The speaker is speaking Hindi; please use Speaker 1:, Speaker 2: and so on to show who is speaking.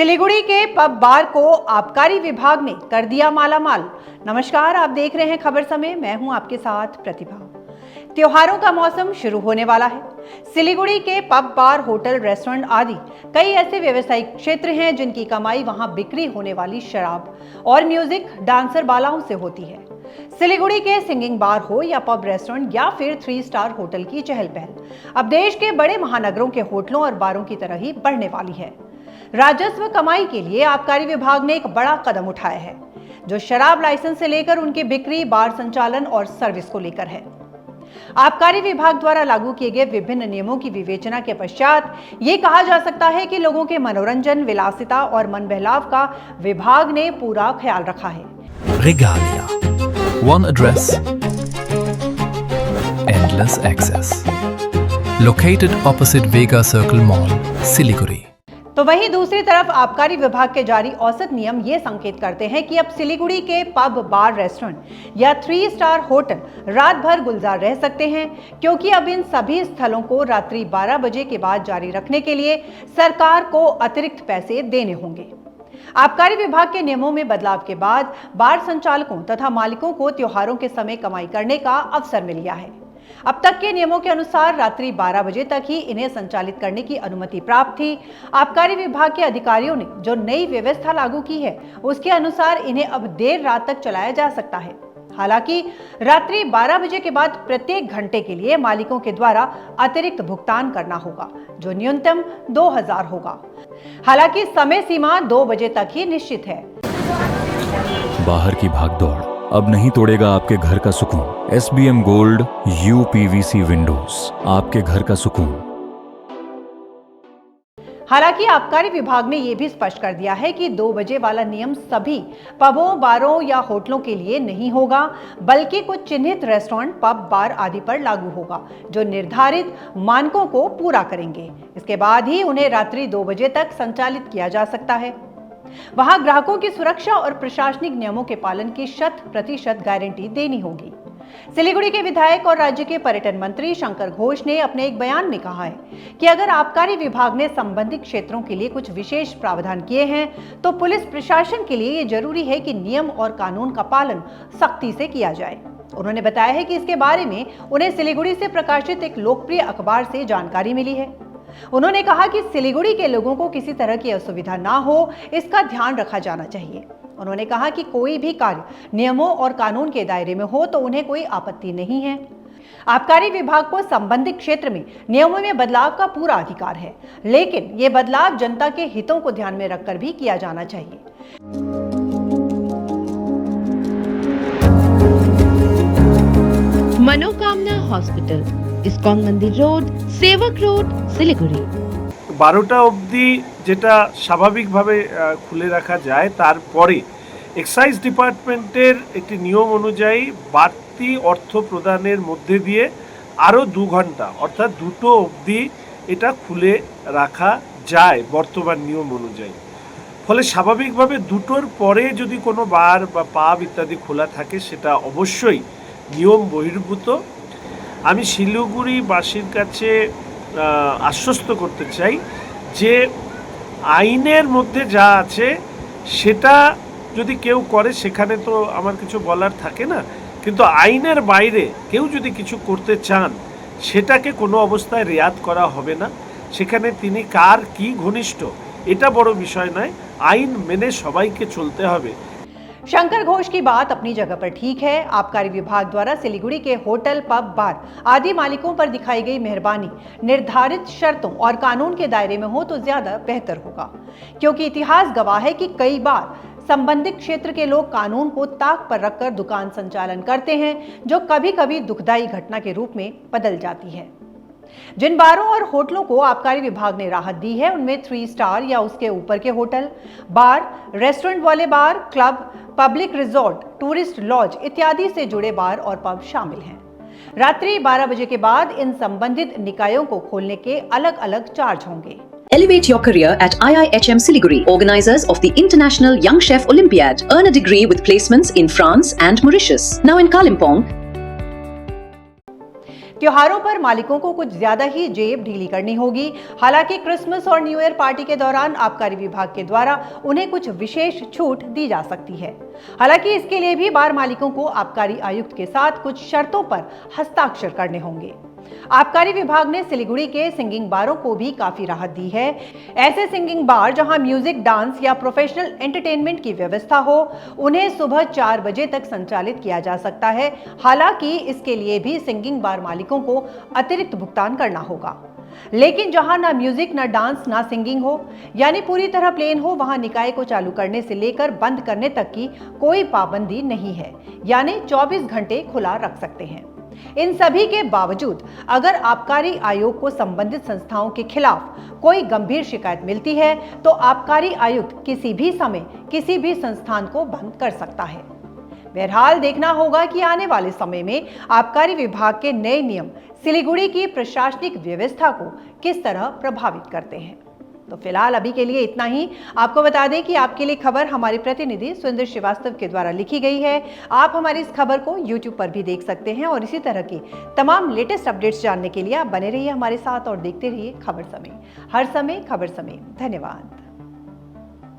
Speaker 1: सिलीगुड़ी के पब बार को आबकारी विभाग ने कर दिया मालामाल। नमस्कार, आप देख रहे हैं खबर समय। मैं हूं आपके साथ प्रतिभा। त्योहारों का मौसम शुरू होने वाला है। सिलीगुड़ी के पब बार, होटल, रेस्टोरेंट आदि कई ऐसे व्यवसायिक क्षेत्र हैं जिनकी कमाई वहां बिक्री होने वाली शराब और म्यूजिक, डांसर बालाओं से होती है। सिलीगुड़ी के सिंगिंग बार हो या पब, रेस्टोरेंट या फिर 3 स्टार होटल की चहल पहल अब देश के बड़े महानगरों के होटलों और बारों की तरह ही बढ़ने वाली है। राजस्व कमाई के लिए आबकारी विभाग ने एक बड़ा कदम उठाया है, जो शराब लाइसेंस से लेकर उनकी बिक्री, बार संचालन और सर्विस को लेकर है। आबकारी विभाग द्वारा लागू किए गए विभिन्न नियमों की विवेचना के पश्चात ये कहा जा सकता है कि लोगों के मनोरंजन, विलासिता और मन बहलाव का विभाग ने पूरा ख्याल रखा है।
Speaker 2: Regalia, one address, endless access. Located opposite Vega Circle Mall, Siliguri.
Speaker 1: तो वहीं दूसरी तरफ आबकारी विभाग के जारी औसत नियम ये संकेत करते हैं कि अब सिलीगुड़ी के पब, बार, रेस्टोरेंट या 3 स्टार होटल रात भर गुलजार रह सकते हैं, क्योंकि अब इन सभी स्थलों को रात्रि 12 बजे के बाद जारी रखने के लिए सरकार को अतिरिक्त पैसे देने होंगे। आबकारी विभाग के नियमों में बदलाव के बाद बार संचालकों तथा मालिकों को त्योहारों के समय कमाई करने का अवसर मिल गया है। अब तक के नियमों के अनुसार रात्रि 12 बजे तक ही इन्हें संचालित करने की अनुमति प्राप्त थी। आबकारी विभाग के अधिकारियों ने जो नई व्यवस्था लागू की है, उसके अनुसार इन्हें अब देर रात तक चलाया जा सकता है। हालांकि रात्रि 12 बजे के बाद प्रत्येक घंटे के लिए मालिकों के द्वारा अतिरिक्त भुगतान करना होगा, जो न्यूनतम 2000 होगा। हालांकि समय सीमा 2 बजे तक ही निश्चित है।
Speaker 3: बाहर की भागदौड़ अब नहीं तोड़ेगा आपके घर का सुकून। SBM गोल्ड UPVC विंडोज, आपके घर का सुकून।
Speaker 1: हालांकि आबकारी विभाग ने यह भी स्पष्ट कर दिया है कि 2 बजे वाला नियम सभी पबों, बारों या होटलों के लिए नहीं होगा, बल्कि कुछ चिन्हित रेस्टोरेंट, पब, बार आदि पर लागू होगा, जो निर्धारित मानकों को पूरा करेंगे। इसके बाद ही उन्हें रात्रि 2 बजे तक संचालित किया जा सकता है। वहां ग्राहकों की सुरक्षा और प्रशासनिक नियमों के पालन की 100% गारंटी देनी होगी। सिलीगुड़ी के विधायक और राज्य के पर्यटन मंत्री शंकर घोष ने अपने एक बयान में कहा है कि अगर आबकारी विभाग ने संबंधित क्षेत्रों के लिए कुछ विशेष प्रावधान किए हैं, तो पुलिस प्रशासन के लिए ये जरूरी है कि नियम और कानून का पालन सख्ती से किया जाए। उन्होंने बताया है कि इसके बारे में उन्हें सिलीगुड़ी से प्रकाशित एक लोकप्रिय अखबार से जानकारी मिली है। उन्होंने कहा कि सिलीगुड़ी के लोगों को किसी तरह की असुविधा ना हो, इसका ध्यान रखा जाना चाहिए। उन्होंने कहा कि कोई भी कार्य नियमों और कानून के दायरे में हो तो उन्हें कोई आपत्ति नहीं है। आबकारी विभाग को संबंधित क्षेत्र में नियमों में बदलाव का पूरा अधिकार है, लेकिन ये बदलाव जनता के हितों को ध्यान में रखकर भी किया जाना चाहिए।
Speaker 4: मनोकामना हॉस्पिटल, इस्कॉन मंदिर रोड, सेवक रोड, सिलीगुड़ी।
Speaker 5: 12টা অবধি যেটা স্বাভাবিকভাবে খুলে রাখা যায়, তারপরে এক্সাইজ ডিপার্টমেন্টের একটি নিয়ম অনুযায়ী বাড়তি অর্থ প্রদানের মধ্যে দিয়ে আরও 2 ঘন্টা অর্থাৎ 2টো অবধি এটা খুলে রাখা যায় বর্তমান নিয়ম অনুযায়ী। ফলে স্বাভাবিকভাবে 2টোর পরে যদি কোনো বার বা পাব ইত্যাদি খোলা থাকে, সেটা অবশ্যই নিয়ম বহির্ভূত। আমি শিলিগুড়িবাসীর কাছে আশ্বস্ত করতে চাই যে আইনের মধ্যে যা আছে সেটা যদি কেউ করে, সেখানে তো আমার কিছু বলার থাকে না, কিন্তু আইনের বাইরে কেউ যদি কিছু করতে চান, সেটাকে কোনো অবস্থায় রেয়াত করা হবে না। সেখানে তিনি কার কি ঘনিষ্ঠ এটা বড় বিষয় নয়, আইন মেনে সবাইকে চলতে হবে।
Speaker 1: शंकर घोष की बात अपनी जगह पर ठीक है। आबकारी विभाग द्वारा सिलीगुड़ी के होटल, पब, बार आदि मालिकों पर दिखाई गई मेहरबानी निर्धारित शर्तों और कानून के दायरे में हो तो ज्यादा बेहतर होगा, क्योंकि इतिहास गवाह है कि कई बार संबंधित क्षेत्र के लोग कानून को ताक पर रखकर दुकान संचालन करते हैं, जो कभी कभी दुखदायी घटना के रूप में बदल जाती है। जिन बारों और होटलों को आबकारी विभाग ने राहत दी है, उनमें 3 स्टार या उसके ऊपर के होटल, बार, रेस्टोरेंट वाले bar, club, public resort, tourist lodge इत्यादि से जुड़े बार और पब शामिल हैं। रात्रि 12 बजे के बाद इन संबंधित निकायों को खोलने के अलग-अलग चार्ज होंगे।
Speaker 6: Elevate your career at IIHM Siliguri, organizers of the International Young Chef Olympiad. Earn a degree with placements in France and Mauritius. Now in Kalimpong.
Speaker 1: त्योहारों पर मालिकों को कुछ ज्यादा ही जेब ढीली करनी होगी। हालांकि क्रिसमस और न्यू ईयर पार्टी के दौरान आबकारी विभाग के द्वारा उन्हें कुछ विशेष छूट दी जा सकती है। हालांकि इसके लिए भी बार मालिकों को आबकारी आयुक्त के साथ कुछ शर्तों पर हस्ताक्षर करने होंगे। आबकारी विभाग ने सिलीगुड़ी के सिंगिंग बारों को भी काफी राहत दी है। ऐसे सिंगिंग बार जहां म्यूजिक, डांस या प्रोफेशनल एंटरटेनमेंट की व्यवस्था हो, उन्हें सुबह 4 बजे तक संचालित किया जा सकता है। हालांकि इसके लिए भी सिंगिंग बार मालिकों को अतिरिक्त भुगतान करना होगा। लेकिन जहां ना म्यूजिक, ना डांस, ना सिंगिंग हो, यानी पूरी तरह प्लेन हो, वहां निकाय को चालू करने से लेकर बंद करने तक की कोई पाबंदी नहीं है, यानी 24 घंटे खुला रख सकते हैं। इन सभी के बावजूद अगर आबकारी आयोग को संबंधित संस्थाओं के खिलाफ कोई गंभीर शिकायत मिलती है तो आबकारी आयुक्त किसी भी समय किसी भी संस्थान को बंद कर सकता है। बहरहाल देखना होगा कि आने वाले समय में आबकारी विभाग के नए नियम सिलीगुड़ी की प्रशासनिक व्यवस्था को किस तरह प्रभावित करते हैं। तो फिलहाल अभी के लिए इतना ही। आपको बता दें कि आपके लिए खबर हमारे प्रतिनिधि सुंदर श्रीवास्तव के द्वारा लिखी गई है। आप हमारी इस खबर को YouTube पर भी देख सकते हैं और इसी तरह की तमाम लेटेस्ट अपडेट्स जानने के लिए आप बने रहिए हमारे साथ और देखते रहिए खबर समय। हर समय खबर समय। धन्यवाद।